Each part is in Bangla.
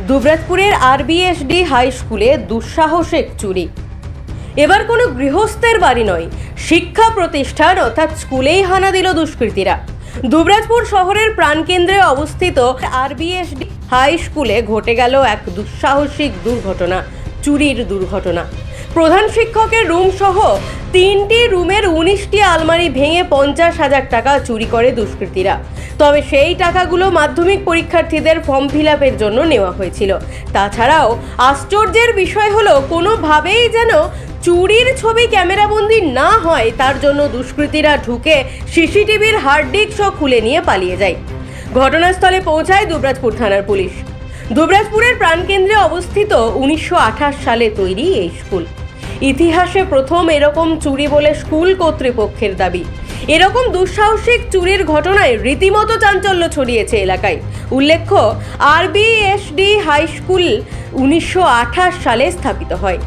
দুবরাজপুরের আরবিএসডি হাই স্কুলে দুঃসাহসিক চুরি। এবার কোনো গৃহস্থের বাড়ি নয়, শিক্ষা প্রতিষ্ঠান অর্থাৎ স্কুলেই হানা দিল দুষ্কৃতীরা। দুবরাজপুর শহরের প্রাণকেন্দ্রে অবস্থিত আরবিএসডি হাই স্কুলে ঘটে গেল এক দুঃসাহসিক দুর্ঘটনা, চুরির দুর্ঘটনা। প্রধান শিক্ষকের রুম সহ 3টি রুমের 19টি আলমারি ভেঙে 50,000 টাকা চুরি করে দুষ্কৃতীরা। তবে সেই টাকাগুলো মাধ্যমিক পরীক্ষার্থীদের ফর্ম ফিল আপের জন্য নেওয়া হয়েছিল। তাছাড়াও আশ্চর্যের বিষয় হলো, কোনোভাবেই যেন চুরির ছবি ক্যামেরাবন্দি না হয় তার জন্য দুষ্কৃতীরা ঢুকে সিসিটিভির হার্ড ডিস্কও খুলে নিয়ে পালিয়ে যায়। ঘটনাস্থলে পৌঁছায় দুবরাজপুর থানার পুলিশ। দুবরাজপুরের প্রাণকেন্দ্রে অবস্থিত 1928 সালে তৈরি এই স্কুল। ইতিহাসে প্রথম এরকম চুরি বলে স্কুল কর্তৃপক্ষের দাবি। এরকম দুঃসাহসিক চুরির ঘটনায় রীতিমতো চাঞ্চল্য ছড়িয়েছে এলাকায়। উল্লেখ্য, আরবিএসডি হাই স্কুল 1928 সালে স্থাপিত হয়।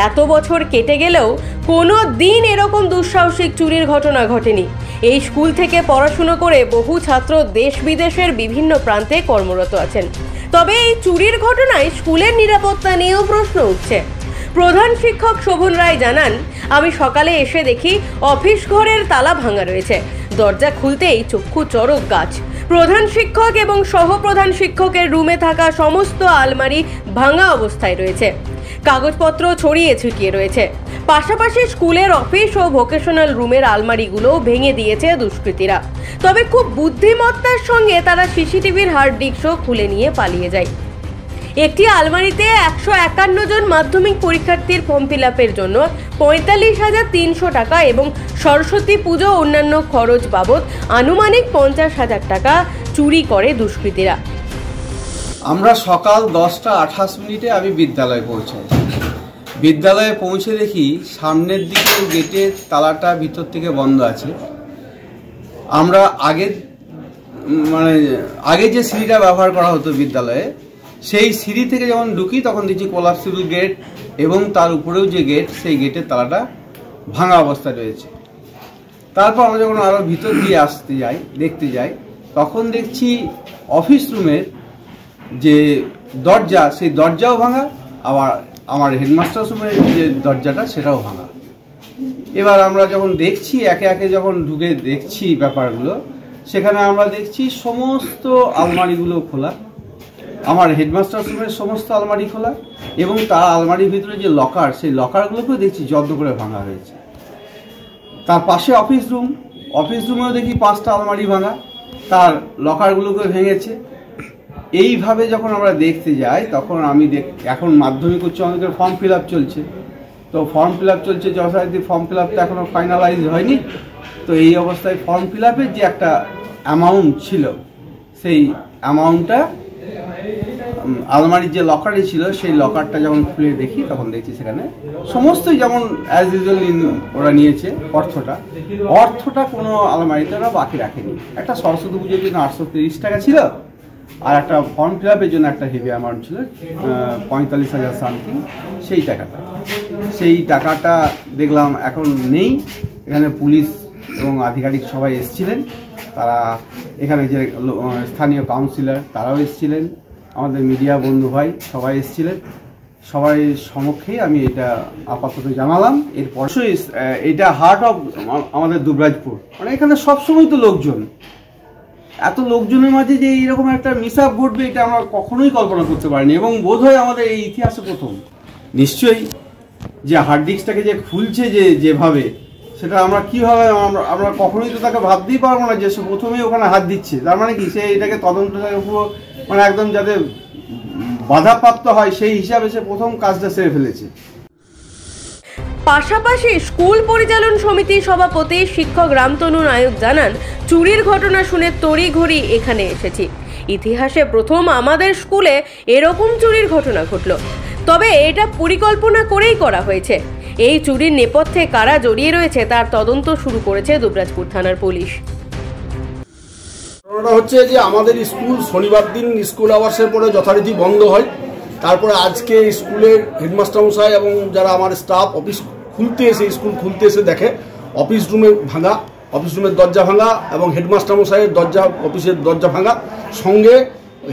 এত বছর কেটে গেলেও কোনো দিন এরকম দুঃসাহসিক চুরির ঘটনা ঘটেনি। এই স্কুল থেকে পড়াশুনো করে বহু ছাত্র দেশ বিদেশের বিভিন্ন প্রান্তে কর্মরত আছেন। তবে এই চুরির ঘটনায় স্কুলের নিরাপত্তা নিয়েও প্রশ্ন উঠছে। প্রধান শিক্ষক শোভন রায় জানান, আমি সকালে এসে দেখি অফিস ঘরের তালা ভাঙা রয়েছে, দরজা খুলতেই চক্ষু চড়ক গাছ। প্রধান শিক্ষক এবং সহপ্রধান শিক্ষকের রুমে থাকা সমস্ত আলমারি ভাঙা অবস্থায় রয়েছে, কাগজপত্র ছড়িয়ে ছিটিয়ে রয়েছে। পাশাপাশি স্কুলের অফিস ও ভোকেশনাল রুমের আলমারিগুলোও ভেঙে দিয়েছে দুষ্কৃতীরা। তবে খুব বুদ্ধিমত্তার সঙ্গে তারা সিসিটিভির হার্ড ডিস্কও খুলে নিয়ে পালিয়ে যায়। একটি আলমারিতে 151 জন মাধ্যমিক পরীক্ষার্থীর ফর্ম ফিল আপের জন্য 45,300 টাকা এবং সরস্বতী পুজো অন্যান্য খরচ বাবদ আনুমানিক 50,000 টাকা চুরি করে দুষ্কৃতীরা। আমরা সকাল 10:28 আমি বিদ্যালয়ে পৌঁছাই। বিদ্যালয়ে পৌঁছে দেখি সামনের দিকে গেটের তালাটা ভিতর থেকে বন্ধ আছে। আমরা আগে যে সিঁড়িটা ব্যবহার করা হতো বিদ্যালয়ে, সেই সিঁড়ি থেকে যখন ঢুকি তখন দেখছি কোলাপসিবল গেট এবং তার উপরেও যে গেট, সেই গেটের তালাটা ভাঙা অবস্থায় রয়েছে। তারপর আমরা যখন আরও ভিতর দিয়ে দেখতে যাই, তখন দেখছি অফিস রুমের যে দরজা, সেই দরজাও ভাঙা, আবার আমার হেডমাস্টার রুমের যে দরজাটা সেটাও ভাঙা। এবার আমরা যখন দেখছি একে একে যখন ঢুকে দেখছি ব্যাপারগুলো, সেখানে আমরা দেখছি সমস্ত আলমারিগুলো খোলা, আমার হেডমাস্টার রুমের সমস্ত আলমারি খোলা এবং তার আলমারির ভিতরে যে লকার, সেই লকারগুলোকেও দেখছি যত্ন করে ভাঙা হয়েছে। তার পাশে অফিস রুমেও দেখি 5টা আলমারি ভাঙা, তার লকারগুলোকে ভেঙেছে। এইভাবে যখন আমরা দেখতে যাই তখন এখন মাধ্যমিক উচ্চ মাধ্যমিকের ফর্ম ফিল আপ চলছে। তো ফর্ম ফিল আপ চলছে, যথারীতি ফর্ম ফিল আপটা এখনও ফাইনালাইজ হয়নি। তো এই অবস্থায় ফর্ম ফিল আপের যে একটা অ্যামাউন্ট ছিল, সেই অ্যামাউন্টটা আলমারির যে লকারে ছিল, সেই লকারটা যখন খুলে দেখি তখন দেখছি সেখানে সমস্তই যেমন অ্যাজ ইউজুয়াল ওরা নিয়েছে। অর্থটা কোনো আলমারিতে ওরা বাকি রাখেনি। একটা সরস্বতী পুজোর জন্য 830 টাকা ছিল, আর একটা ফর্ম ফিল আপের জন্য একটা হেভি অ্যামাউন্ট ছিল 45,000 সামথিং। সেই টাকাটা দেখলাম এখন নেই। এখানে পুলিশ এবং আধিকারিক সবাই এসেছিলেন, তারা এখানে যে স্থানীয় কাউন্সিলর তারাও এসেছিলেন, আমাদের মিডিয়া বন্ধু ভাই সবাই এসেছিলেন। সবাই সমক্ষেই আমি এটা আপাতত জানালাম। এরপর এটা হার্ট অফ আমাদের দুবরাজপুর, মানে এখানে সবসময় তো লোকজন, এত লোকজনের মাঝে যে এইরকম একটা মিস আপ ঘটবে এটা আমরা কখনোই কল্পনা করতে পারিনি, এবং বোধহয় আমাদের এই ইতিহাসে প্রথম। নিশ্চয়ই যে হার্ড ডিস্কটাকে যে খুলছে যেভাবে, সেটা আমরা কীভাবে আমরা কখনোই তো তাকে ভাবতেই পারবো না যে সে প্রথমেই ওখানে হাত দিচ্ছে। তার মানে কি, সে এটাকে তদন্তের উপর মানে একদম যাতে বাধাপ্রাপ্ত হয় সেই হিসাবে সে প্রথম কাজটা সেরে ফেলেছে। পাশাপাশি স্কুল পরিচালন সমিতির সভাপতি শিক্ষক রামতনু নায়ক জানান, চুরির ঘটনা শুনে তড়িঘড়ি এখানে এসেছি। ইতিহাসে প্রথম আমাদের স্কুলে এরকম চুরির ঘটনা ঘটল। তবে এটা পরিকল্পনা করেই করা হয়েছে। এই চুরির নেপথ্যে কারা জড়িয়ে রয়েছে তার তদন্ত শুরু করেছে দুবরাজপুর থানার পুলিশ। ঘটনাটা হচ্ছে যে আমাদের স্কুল শনিবার দিন স্কুল আওয়ার্সের পরে যথারীতি বন্ধ হয়। তারপরে আজকে স্কুলের হেডমাস্টার মশাই এবং যারা আমার স্টাফ স্কুল খুলতে এসে দেখে অফিস রুমের দরজা ভাঙা এবং হেডমাস্টার মশাইয়ের অফিসের দরজা ভাঙা, সঙ্গে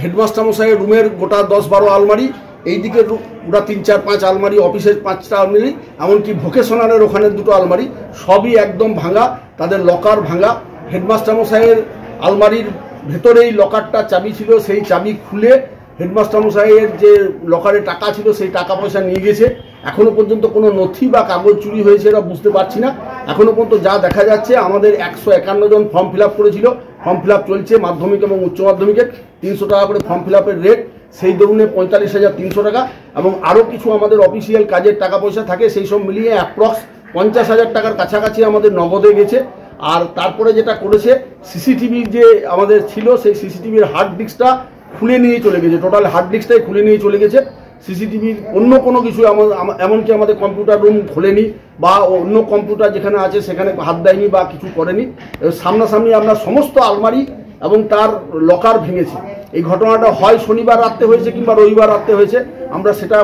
হেডমাস্টার মশাইয়ের রুমের গোটা 10-12 আলমারি, এইদিকে গোটা 3-4-5 আলমারি, অফিসের 5টা আলমারি, এমনকি ভোকেশনালের ওখানে 2টো আলমারি, সবই একদম ভাঙা, তাদের লকার ভাঙা। হেডমাস্টার মশাইয়ের আলমারির ভেতরেই লকারটা চাবি ছিল, সেই চাবি খুলে হেডমাস্টার মশাইয়ের যে লকারে টাকা ছিল সেই টাকা পয়সা নিয়ে গেছে। এখনো পর্যন্ত কোনো নথি বা কাগজ চুরি হয়েছে এরা বুঝতে পারছি না। এখনো পর্যন্ত যা দেখা যাচ্ছে, আমাদের 151 জন ফর্ম ফিল আপ করেছিল, ফর্ম ফিল আপ চলছে মাধ্যমিক এবং উচ্চ মাধ্যমিকের। 300 টাকা করে ফর্ম ফিল আপের রেট, সেই দরুনে 45,300 টাকা, এবং আরও কিছু আমাদের অফিসিয়াল কাজের টাকা পয়সা থাকে, সেই সব মিলিয়ে অ্যাপ্রক্স 50,000 টাকার কাছাকাছি আমাদের নগদে গেছে। আর তারপরে যেটা করেছে, সিসিটিভি যে আমাদের ছিল সেই সিসিটিভির হার্ড ডিস্কটা খুলে নিয়ে চলে গেছে, টোটাল হার্ড ডিস্কটাই খুলে নিয়ে চলে গেছে। সিসিটিভির অন্য কোনো কিছু এমনকি আমাদের কম্পিউটার রুম খোলেনি বা অন্য কম্পিউটার যেখানে আছে সেখানে হাত দেয়নি বা কিছু করেনি। সামনাসামনি আমরা সমস্ত আলমারি এবং তার লকার ভেঙেছি। এই ঘটনাটা হয় শনিবার রাত্রে হয়েছে কিংবা রবিবার রাত্রে হয়েছে, আমরা সেটা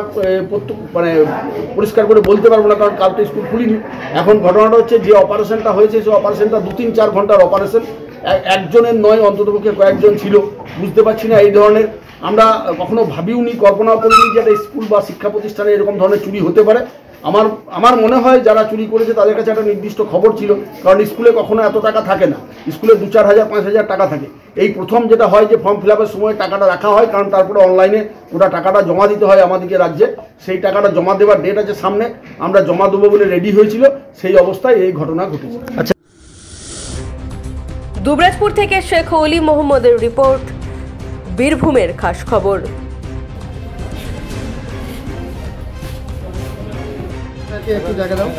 মানে পরিষ্কার করে বলতে পারবো না, কারণ কালকে স্কুল খুলিনি। এখন ঘটনাটা হচ্ছে, যে অপারেশনটা হয়েছে সেই অপারেশনটা 2-3-4 ঘন্টার অপারেশন, একজনের নয়, অন্ততপক্ষে কয়েকজন ছিল। বুঝতে পারছি না, এই ধরনের আমরা কখনো ভাবিওনি, কল্পনাও করিনি যে একটা স্কুল বা শিক্ষা প্রতিষ্ঠানে এরকম ধরনের চুরি হতে পারে। আমার মনে হয় যারা চুরি করেছে তাদের কাছে একটা নির্দিষ্ট খবর ছিল, কারণ স্কুলে কখনো এত টাকা থাকে না, স্কুলে 2-4 হাজার 5 হাজার টাকা থাকে। এই প্রথম যেটা হয় যে ফর্ম ফিল আপের সময় টাকাটা রাখা হয়, কারণ তারপরে অনলাইনে ওটা টাকাটা জমা দিতে হয় আমাদেরকে রাজ্যে। সেই টাকাটা জমা দেওয়ার ডেট আছে সামনে, আমরা জমা দেবো বলে রেডি হয়েছিল, সেই অবস্থায় এই ঘটনা ঘটেছে। আচ্ছা, দুবরাজপুর থেকে শেখ অলি মোহাম্মদের রিপোর্ট, বীরভূমের খাস খবর। একটু জায়গা দাও।